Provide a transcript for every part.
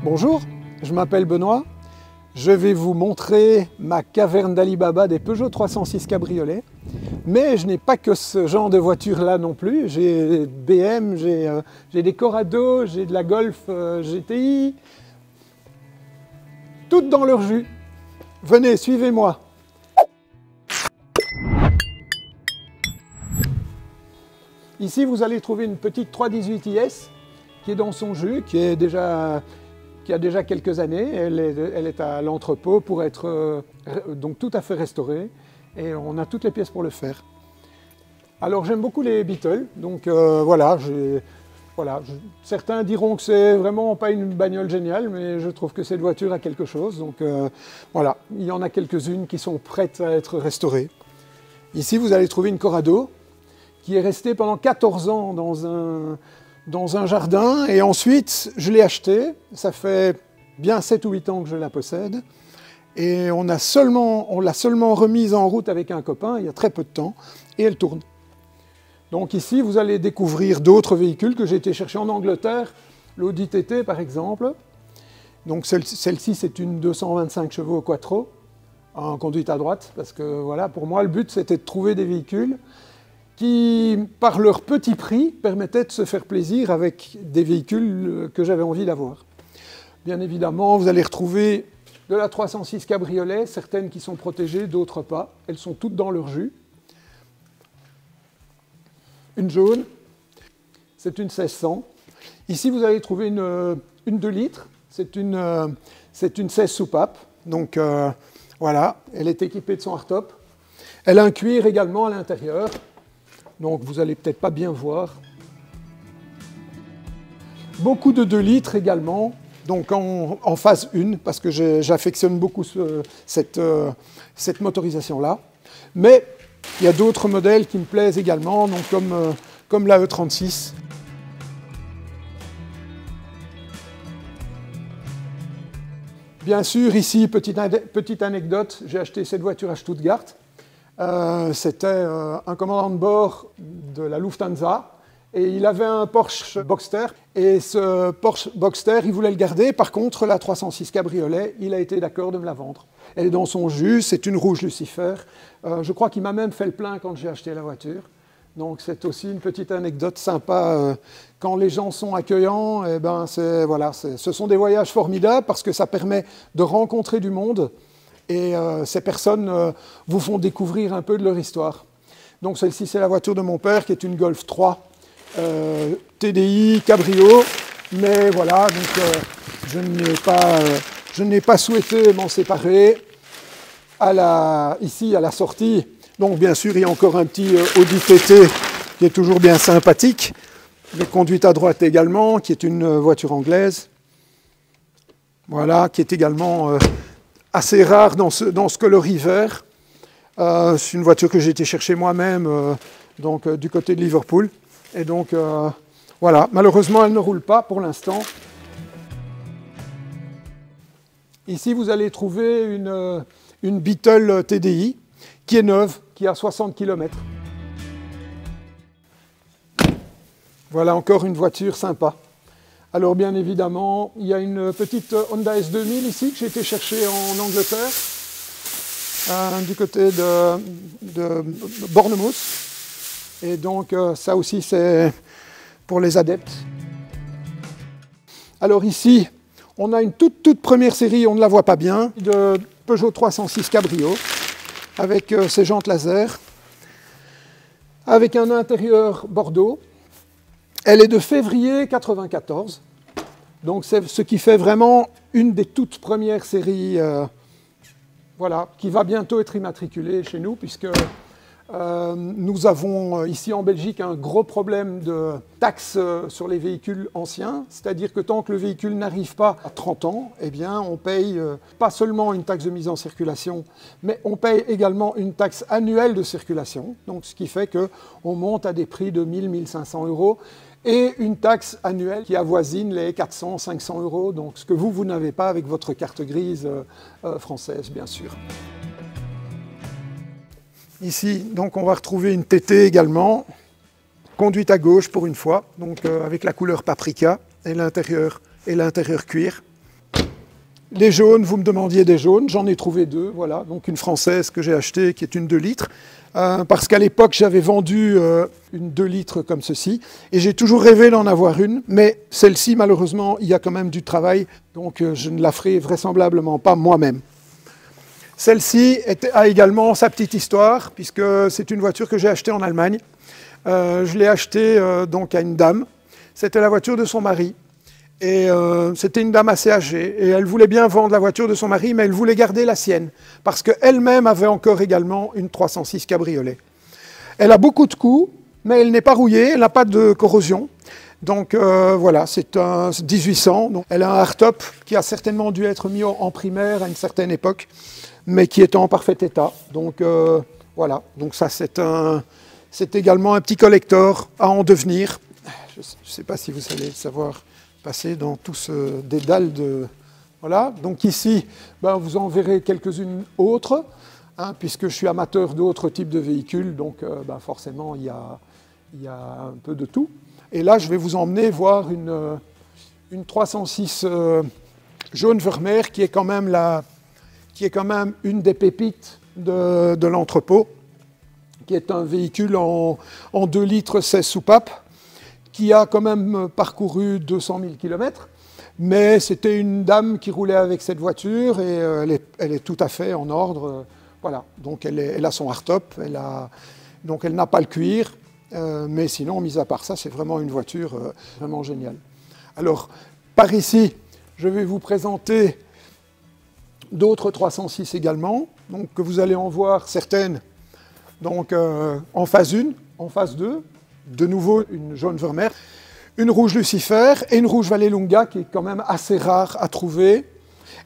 Bonjour, je m'appelle Benoît. Je vais vous montrer ma caverne d'Ali Baba des Peugeot 306 Cabriolet. Mais je n'ai pas que ce genre de voiture là non plus. J'ai BM, j'ai des Corrado, j'ai de la Golf GTI. Toutes dans leur jus. Venez, suivez-moi. Ici, vous allez trouver une petite 318 IS qui est dans son jus, qui a déjà quelques années. Elle est à l'entrepôt pour être donc tout à fait restaurée. Et on a toutes les pièces pour le faire. Alors j'aime beaucoup les Beetle, donc certains diront que c'est vraiment pas une bagnole géniale, mais je trouve que cette voiture a quelque chose. Donc voilà, il y en a quelques-unes qui sont prêtes à être restaurées. Ici, vous allez trouver une Corrado qui est restée pendant 14 ans dans un jardin, et ensuite je l'ai achetée. Ça fait bien 7 ou 8 ans que je la possède. Et on l'a seulement remise en route avec un copain il y a très peu de temps, et elle tourne. Donc ici, vous allez découvrir d'autres véhicules que j'ai été chercher en Angleterre, l'Audi TT par exemple. Donc celle-ci, c'est une 225 chevaux quattro, en conduite à droite, parce que voilà, pour moi, le but, c'était de trouver des véhicules qui, par leur petit prix, permettaient de se faire plaisir avec des véhicules que j'avais envie d'avoir. Bien évidemment, vous allez retrouver de la 306 Cabriolet, certaines qui sont protégées, d'autres pas. Elles sont toutes dans leur jus. Une jaune, c'est une 1600. Ici, vous allez trouver une 2 litres. C'est une 16 soupape. Donc voilà, elle est équipée de son hardtop. Elle a un cuir également à l'intérieur. Donc vous n'allez peut-être pas bien voir. Beaucoup de 2 litres également. Donc en phase 1, parce que j'affectionne beaucoup cette motorisation-là. Mais il y a d'autres modèles qui me plaisent également, donc comme la E36. Bien sûr, ici, petite anecdote, j'ai acheté cette voiture à Stuttgart. C'était un commandant de bord de la Lufthansa. Et il avait un Porsche Boxster, et ce Porsche Boxster, il voulait le garder. Par contre, la 306 Cabriolet, il a été d'accord de me la vendre. Elle est dans son jus, c'est une rouge Lucifer. Je crois qu'il m'a même fait le plein quand j'ai acheté la voiture. Donc c'est aussi une petite anecdote sympa. Quand les gens sont accueillants, eh ben, ce sont des voyages formidables parce que ça permet de rencontrer du monde. Et ces personnes vous font découvrir un peu de leur histoire. Donc celle-ci, c'est la voiture de mon père, qui est une Golf 3. TDI, cabrio, mais voilà, donc je n'ai pas souhaité m'en séparer ici à la sortie. Donc bien sûr, il y a encore un petit Audi TT qui est toujours bien sympathique, les conduites à droite également, qui est une voiture anglaise, voilà, qui est également assez rare dans ce coloris vert. C'est une voiture que j'ai été chercher moi-même du côté de Liverpool. Et donc, voilà, malheureusement, elle ne roule pas pour l'instant. Ici, vous allez trouver une Beetle TDI qui est neuve, qui a 60 km. Voilà encore une voiture sympa. Alors, bien évidemment, il y a une petite Honda S2000 ici que j'ai été chercher en Angleterre, du côté de Bournemouth. Et donc, ça aussi, c'est pour les adeptes. Alors ici, on a une toute première série, on ne la voit pas bien, de Peugeot 306 Cabrio, avec ses jantes laser, avec un intérieur bordeaux. Elle est de février 1994, donc c'est ce qui fait vraiment une des toutes premières séries, voilà, qui va bientôt être immatriculée chez nous, puisque nous avons ici en Belgique un gros problème de taxes sur les véhicules anciens, c'est-à-dire que tant que le véhicule n'arrive pas à 30 ans, eh bien, on paye pas seulement une taxe de mise en circulation, mais on paye également une taxe annuelle de circulation, donc ce qui fait qu'on monte à des prix de 1 000 – 1 500 €, et une taxe annuelle qui avoisine les 400 – 500 €, donc ce que vous n'avez pas avec votre carte grise française, bien sûr. Ici, donc, on va retrouver une TT également, conduite à gauche pour une fois, donc avec la couleur paprika et l'intérieur cuir. Les jaunes, vous me demandiez des jaunes, j'en ai trouvé deux, voilà. Donc une française que j'ai achetée qui est une 2 litres, parce qu'à l'époque j'avais vendu une 2 litres comme ceci, et j'ai toujours rêvé d'en avoir une, mais celle-ci malheureusement il y a quand même du travail, donc je ne la ferai vraisemblablement pas moi-même. Celle-ci a également sa petite histoire, puisque c'est une voiture que j'ai achetée en Allemagne. Je l'ai achetée donc à une dame, c'était la voiture de son mari. Et c'était une dame assez âgée, et elle voulait bien vendre la voiture de son mari, mais elle voulait garder la sienne, parce qu'elle-même avait encore également une 306 cabriolet. Elle a beaucoup de coups, mais elle n'est pas rouillée, elle n'a pas de corrosion. Donc voilà, c'est un 1800. Donc, elle a un hardtop qui a certainement dû être mis en primaire à une certaine époque, mais qui est en parfait état. Donc voilà, donc ça c'est également un petit collector à en devenir. Je ne sais pas si vous allez savoir passer dans tout ce dédale de... Voilà, donc ici, ben, vous en verrez quelques-unes autres, hein, puisque je suis amateur d'autres types de véhicules, donc ben, forcément, il y a un peu de tout. Et là, je vais vous emmener voir une 306 jaune Vermeer, qui est quand même une des pépites de l'entrepôt, qui est un véhicule en 2 litres 16 soupapes, qui a quand même parcouru 200 000 km, mais c'était une dame qui roulait avec cette voiture et elle est tout à fait en ordre. Voilà, donc elle a son hardtop, donc elle n'a pas le cuir, mais sinon, mis à part ça, c'est vraiment une voiture vraiment géniale. Alors, par ici, je vais vous présenter d'autres 306 également, donc que vous allez en voir certaines donc, en phase 1, en phase 2, de nouveau une jaune Vermeer, une rouge Lucifer et une rouge Vallelunga qui est quand même assez rare à trouver.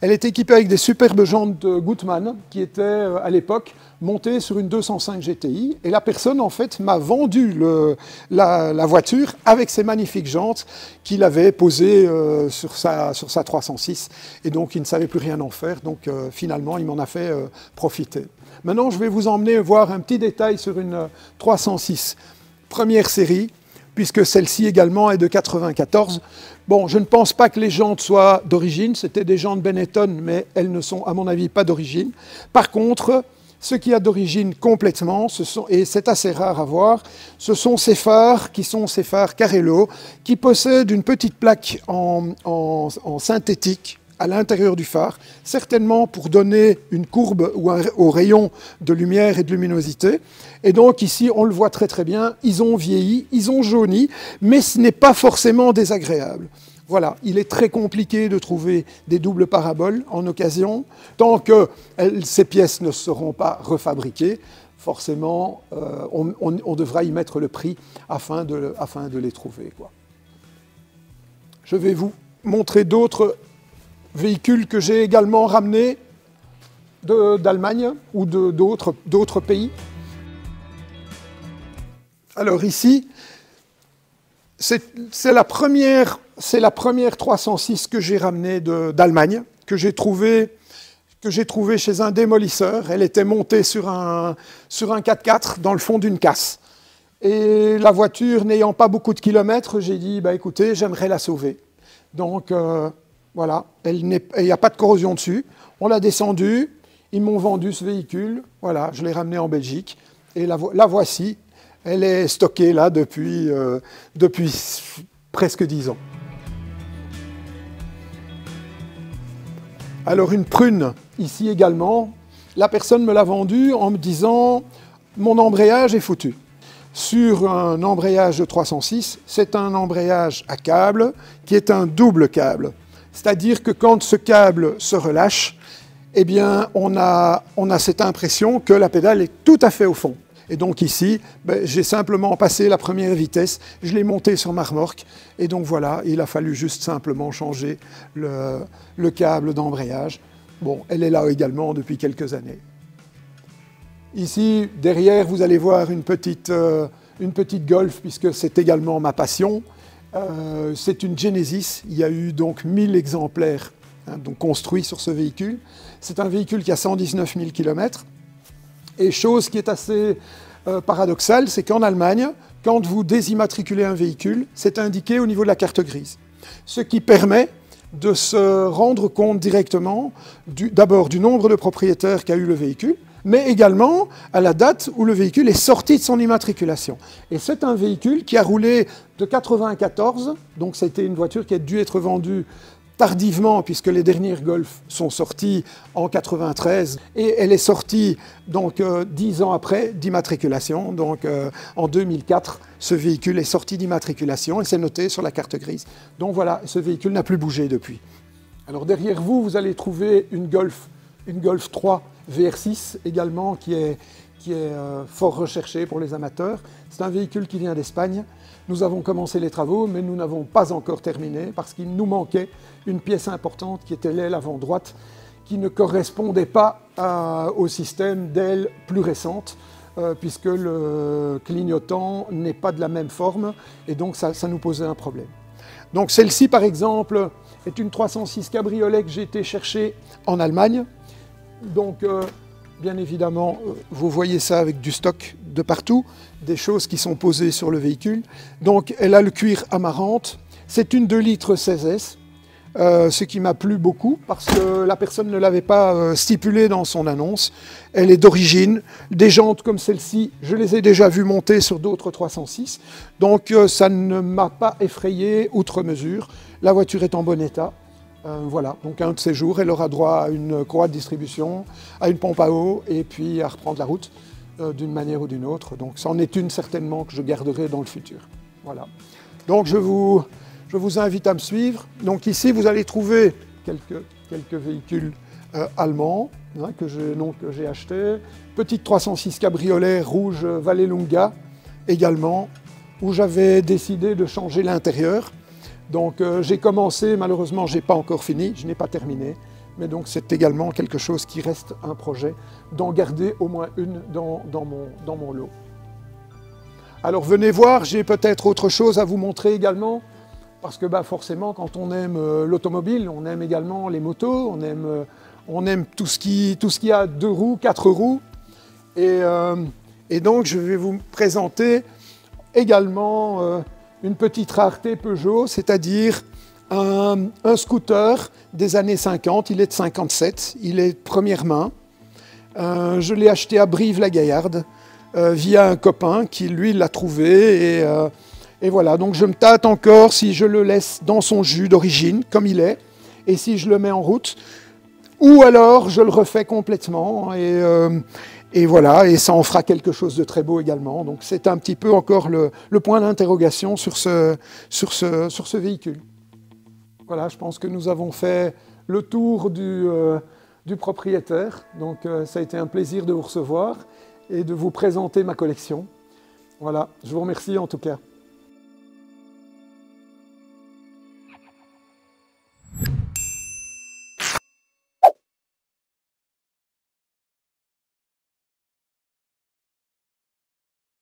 Elle est équipée avec des superbes jantes de Gutmann qui étaient à l'époque montées sur une 205 GTI, et la personne en fait m'a vendu la voiture avec ces magnifiques jantes qu'il avait posées sur sa 306, et donc il ne savait plus rien en faire, donc finalement il m'en a fait profiter. Maintenant je vais vous emmener voir un petit détail sur une 306 première série, puisque celle-ci également est de 94. Bon, je ne pense pas que les jantes soient d'origine, c'était des jantes Benetton, mais elles ne sont à mon avis pas d'origine. Par contre, ce qui a d'origine complètement, et c'est assez rare à voir, ce sont ces phares qui sont ces phares Carello, qui possèdent une petite plaque en synthétique à l'intérieur du phare, certainement pour donner une courbe au rayon de lumière et de luminosité. Et donc ici, on le voit très très bien, ils ont vieilli, ils ont jauni, mais ce n'est pas forcément désagréable. Voilà, il est très compliqué de trouver des doubles paraboles en occasion. Tant que ces pièces ne seront pas refabriquées, forcément, on devra y mettre le prix afin de les trouver, quoi. Je vais vous montrer d'autres véhicules que j'ai également ramenés d'Allemagne ou d'autres pays. Alors ici, c'est la première 306 que j'ai ramenée d'Allemagne, que j'ai trouvée chez un démolisseur. Elle était montée sur un 4x4 dans le fond d'une casse. Et la voiture n'ayant pas beaucoup de kilomètres, j'ai dit, bah, écoutez, j'aimerais la sauver. Donc voilà, il n'y a pas de corrosion dessus. On l'a descendue, ils m'ont vendu ce véhicule. Voilà, je l'ai ramené en Belgique. Et la voici. Elle est stockée là depuis presque 10 ans. Alors une prune, ici également, la personne me l'a vendue en me disant « mon embrayage est foutu ». Sur un embrayage de 306, c'est un embrayage à câble qui est un double câble. C'est-à-dire que quand ce câble se relâche, eh bien, on a cette impression que la pédale est tout à fait au fond. Et donc ici, ben, j'ai simplement passé la première vitesse, je l'ai monté sur ma remorque, et donc voilà, il a fallu juste simplement changer le câble d'embrayage. Bon, elle est là également depuis quelques années. Ici, derrière, vous allez voir une petite Golf, puisque c'est également ma passion. C'est une Genesis, il y a eu donc 1000 exemplaires donc construits sur ce véhicule. C'est un véhicule qui a 119 000 km. Et chose qui est assez paradoxale, c'est qu'en Allemagne, quand vous désimmatriculez un véhicule, c'est indiqué au niveau de la carte grise. Ce qui permet de se rendre compte directement d'abord du nombre de propriétaires qu'a eu le véhicule, mais également à la date où le véhicule est sorti de son immatriculation. Et c'est un véhicule qui a roulé de 94, donc c'était une voiture qui a dû être vendue tardivement, puisque les dernières Golf sont sorties en 93, et elle est sortie donc 10 ans après d'immatriculation. Donc en 2004, ce véhicule est sorti d'immatriculation et c'est noté sur la carte grise. Donc voilà, ce véhicule n'a plus bougé depuis. Alors derrière vous, vous allez trouver une Golf 3 VR6 également qui est fort recherché pour les amateurs. C'est un véhicule qui vient d'Espagne. Nous avons commencé les travaux, mais nous n'avons pas encore terminé parce qu'il nous manquait une pièce importante qui était l'aile avant droite, qui ne correspondait pas au système d'aile plus récente, puisque le clignotant n'est pas de la même forme, et donc ça nous posait un problème. Donc celle-ci, par exemple, est une 306 cabriolet que j'ai été chercher en Allemagne. Donc, bien évidemment, vous voyez ça avec du stock de partout, des choses qui sont posées sur le véhicule. Donc, elle a le cuir amarante. C'est une 2 litres 16S, ce qui m'a plu beaucoup parce que la personne ne l'avait pas stipulé dans son annonce. Elle est d'origine. Des jantes comme celle-ci, je les ai déjà vues monter sur d'autres 306. Donc, ça ne m'a pas effrayé outre mesure. La voiture est en bon état. Voilà, donc un de ces jours, elle aura droit à une courroie de distribution, à une pompe à eau et puis à reprendre la route d'une manière ou d'une autre. Donc c'en est une certainement que je garderai dans le futur. Voilà. Donc je vous invite à me suivre. Donc ici, vous allez trouver quelques véhicules allemands que j'ai achetés. Petite 306 cabriolet rouge Vallelunga également, où j'avais décidé de changer l'intérieur. Donc j'ai commencé, malheureusement je n'ai pas encore fini, je n'ai pas terminé, mais donc c'est également quelque chose qui reste un projet, d'en garder au moins une dans mon lot. Alors venez voir, j'ai peut-être autre chose à vous montrer également, parce que forcément quand on aime l'automobile, on aime également les motos, on aime tout ce qui a 2 roues, 4 roues, et donc je vais vous présenter également une petite rareté Peugeot, c'est-à-dire un scooter des années 50, il est de 57, il est de première main. Je l'ai acheté à Brive-la-Gaillarde via un copain qui, lui, l'a trouvé. Et voilà, donc je me tâte encore si je le laisse dans son jus d'origine, comme il est, et si je le mets en route, ou alors je le refais complètement. Et voilà, et ça en fera quelque chose de très beau également. Donc c'est un petit peu encore le point d'interrogation sur ce véhicule. Voilà, je pense que nous avons fait le tour du propriétaire. Donc ça a été un plaisir de vous recevoir et de vous présenter ma collection. Voilà, je vous remercie en tout cas.